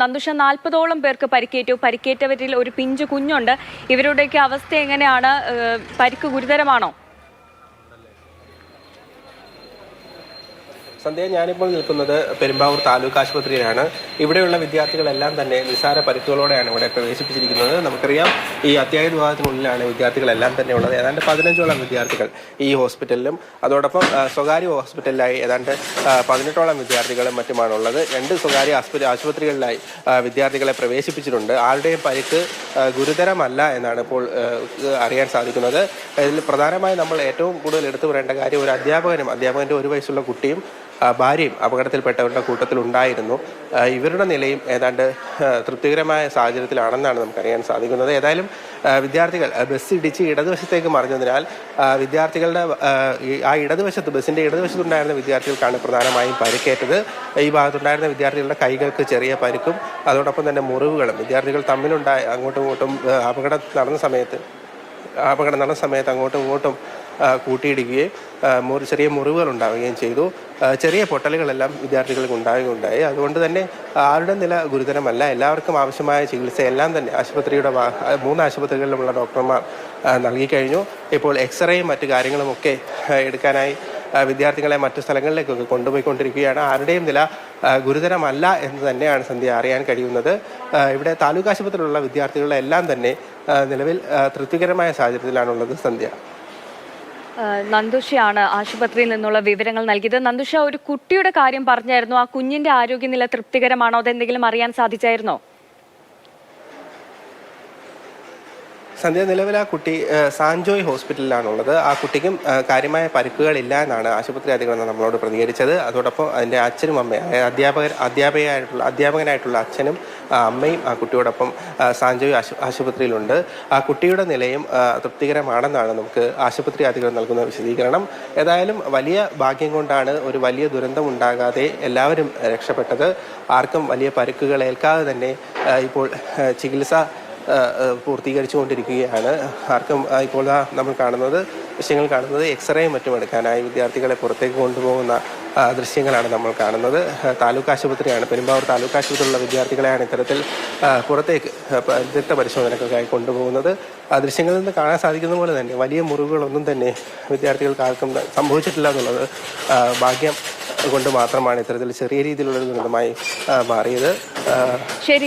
നന്ദുഷ 40ഓളം പേർക്ക് പരിക്കേറ്റു. പരിക്കേറ്റവരിൽ ഒരു പിഞ്ചു കുഞ്ഞുണ്ട്. ഇവരുടെയൊക്കെ അവസ്ഥ എങ്ങനെയാണ്? പരിക്ക് ഗുരുതരമാണോ? സന്ധ്യ, ഞാനിപ്പോൾ നിൽക്കുന്നത് പെരുമ്പാവൂർ താലൂക്ക് ആശുപത്രിയിലാണ്. ഇവിടെയുള്ള വിദ്യാർത്ഥികളെല്ലാം തന്നെ നിസ്സാര പരിക്കുകളോടെയാണ് ഇവിടെ പ്രവേശിപ്പിച്ചിരിക്കുന്നത്. നമുക്കറിയാം, ഈ അത്യാഹിത വിഭാഗത്തിനുള്ളിലാണ് വിദ്യാർത്ഥികളെല്ലാം തന്നെ ഉള്ളത്. ഏതാണ്ട് 15ഓളം വിദ്യാർത്ഥികൾ ഈ ഹോസ്പിറ്റലിലും അതോടൊപ്പം സ്വകാര്യ ഹോസ്പിറ്റലിലായി ഏതാണ്ട് 18ഓളം വിദ്യാർത്ഥികളും മറ്റുമാണുള്ളത്. 2 സ്വകാര്യ ആശുപത്രികളിലായി വിദ്യാർത്ഥികളെ പ്രവേശിപ്പിച്ചിട്ടുണ്ട്. ആരുടെയും പരിക്ക് ഗുരുതരമല്ല എന്നാണ് ഇപ്പോൾ അറിയാൻ സാധിക്കുന്നത്. ഇതിൽ പ്രധാനമായി നമ്മൾ ഏറ്റവും കൂടുതൽ എടുത്തു പറയേണ്ട കാര്യം, ഒരു അധ്യാപകൻ്റെ 1 വയസ്സുള്ള കുട്ടിയും ഭാര്യയും അപകടത്തിൽപ്പെട്ടവരുടെ കൂട്ടത്തിലുണ്ടായിരുന്നു. ഇവരുടെ നിലയും ഏതാണ്ട് തൃപ്തികരമായ സാഹചര്യത്തിലാണെന്നാണ് നമുക്കറിയാൻ സാധിക്കുന്നത്. ഏതായാലും വിദ്യാർത്ഥികൾ ബസ് ഇടിച്ച് ഇടതുവശത്തേക്ക് മറിഞ്ഞതിനാൽ വിദ്യാർത്ഥികളുടെ ബസ്സിൻ്റെ ഇടതുവശത്തുണ്ടായിരുന്ന വിദ്യാർത്ഥികൾക്കാണ് പ്രധാനമായും പരിക്കേറ്റത്. ഈ ഭാഗത്തുണ്ടായിരുന്ന വിദ്യാർത്ഥികളുടെ കൈകൾക്ക് ചെറിയ പരിക്കും അതോടൊപ്പം തന്നെ മുറിവുകളും വിദ്യാർത്ഥികൾ തമ്മിലുണ്ടായ അങ്ങോട്ടും ഇങ്ങോട്ടും അപകടം നടന്ന സമയത്ത് അങ്ങോട്ടും ഇങ്ങോട്ടും കൂട്ടിയിടിക്കുകയും ചെറിയ മുറിവുകൾ ഉണ്ടാവുകയും ചെയ്തു. ചെറിയ പൊട്ടലുകളെല്ലാം വിദ്യാർത്ഥികൾക്ക് ഉണ്ടായി. അതുകൊണ്ട് തന്നെ ആരുടെ നില ഗുരുതരമല്ല. എല്ലാവർക്കും ആവശ്യമായ ചികിത്സയെല്ലാം തന്നെ 3 ആശുപത്രികളിലുമുള്ള ഡോക്ടർമാർ നൽകിക്കഴിഞ്ഞു. ഇപ്പോൾ എക്സ്റേയും മറ്റു കാര്യങ്ങളുമൊക്കെ എടുക്കാനായി വിദ്യാർത്ഥികളെ മറ്റു സ്ഥലങ്ങളിലേക്കൊക്കെ കൊണ്ടുപോയിക്കൊണ്ടിരിക്കുകയാണ്. ആരുടെയും നില ഗുരുതരമല്ല എന്ന് തന്നെയാണ് സന്ധ്യ അറിയാൻ കഴിയുന്നത്. ഇവിടെ താലൂക്ക് ആശുപത്രിയിലുള്ള വിദ്യാർത്ഥികളെല്ലാം തന്നെ നിലവിൽ തൃപ്തികരമായ സാഹചര്യത്തിലാണുള്ളത്. സന്ധ്യ, നന്ദുഷയാണ് ആശുപത്രിയിൽ നിന്നുള്ള വിവരങ്ങൾ നൽകിയത്. നന്ദുഷ, ഒരു കുട്ടിയുടെ കാര്യം പറഞ്ഞായിരുന്നു. ആ കുഞ്ഞിന്റെ ആരോഗ്യനില തൃപ്തികരമാണോ? അതെന്തെങ്കിലും അറിയാൻ സാധിച്ചായിരുന്നോ? സന്ധ്യ, നിലവിൽ ആ കുട്ടി സാൻജോയ് ഹോസ്പിറ്റലിലാണുള്ളത്. ആ കുട്ടിക്കും കാര്യമായ പരിക്കുകളില്ല എന്നാണ് ആശുപത്രി അധികൃതർ നമ്മളോട് പ്രതികരിച്ചത്. അതോടൊപ്പം അതിൻ്റെ അച്ഛനും അമ്മയും, അധ്യാപകനായിട്ടുള്ള അച്ഛനും അമ്മയും ആ കുട്ടിയോടൊപ്പം സാൻജോയ് ആശുപത്രിയിലുണ്ട്. ആ കുട്ടിയുടെ നിലയും തൃപ്തികരമാണെന്നാണ് നമുക്ക് ആശുപത്രി അധികൃതർ നൽകുന്ന വിശദീകരണം. ഏതായാലും വലിയ ഭാഗ്യം കൊണ്ടാണ് ഒരു വലിയ ദുരന്തം ഉണ്ടാകാതെ എല്ലാവരും രക്ഷപ്പെട്ടത്. ആർക്കും വലിയ പരിക്കുകൾ ഏൽക്കാതെ തന്നെ ഇപ്പോൾ ചികിത്സ പൂർത്തീകരിച്ചുകൊണ്ടിരിക്കുകയാണ്. ആർക്കും ഇപ്പോൾ നമ്മൾ ദൃശ്യങ്ങൾ കാണുന്നത് എക്സ്റേയും മറ്റും എടുക്കാനായി വിദ്യാർത്ഥികളെ പുറത്തേക്ക് കൊണ്ടുപോകുന്ന ദൃശ്യങ്ങളാണ് നമ്മൾ കാണുന്നത്. താലൂക്ക് ആശുപത്രിയാണ്, പെരുമ്പാവൂർ താലൂക്ക് ആശുപത്രിയിലുള്ള വിദ്യാർത്ഥികളെയാണ് ഇത്തരത്തിൽ പുറത്തേക്ക് പരിശോധനയ്ക്കായി കൊണ്ടുപോകുന്നത്. ദൃശ്യങ്ങളിൽ നിന്ന് കാണാൻ സാധിക്കുന്ന പോലെ തന്നെ വലിയ മുറിവുകളൊന്നും തന്നെ വിദ്യാർത്ഥികൾക്ക് ആർക്കും സംഭവിച്ചിട്ടില്ല എന്നുള്ളത് ഭാഗ്യം കൊണ്ട് മാത്രമാണ് ഇത്തരത്തിൽ ചെറിയ രീതിയിലുള്ള ദുരന്തമായി മാറിയത്. ശരി.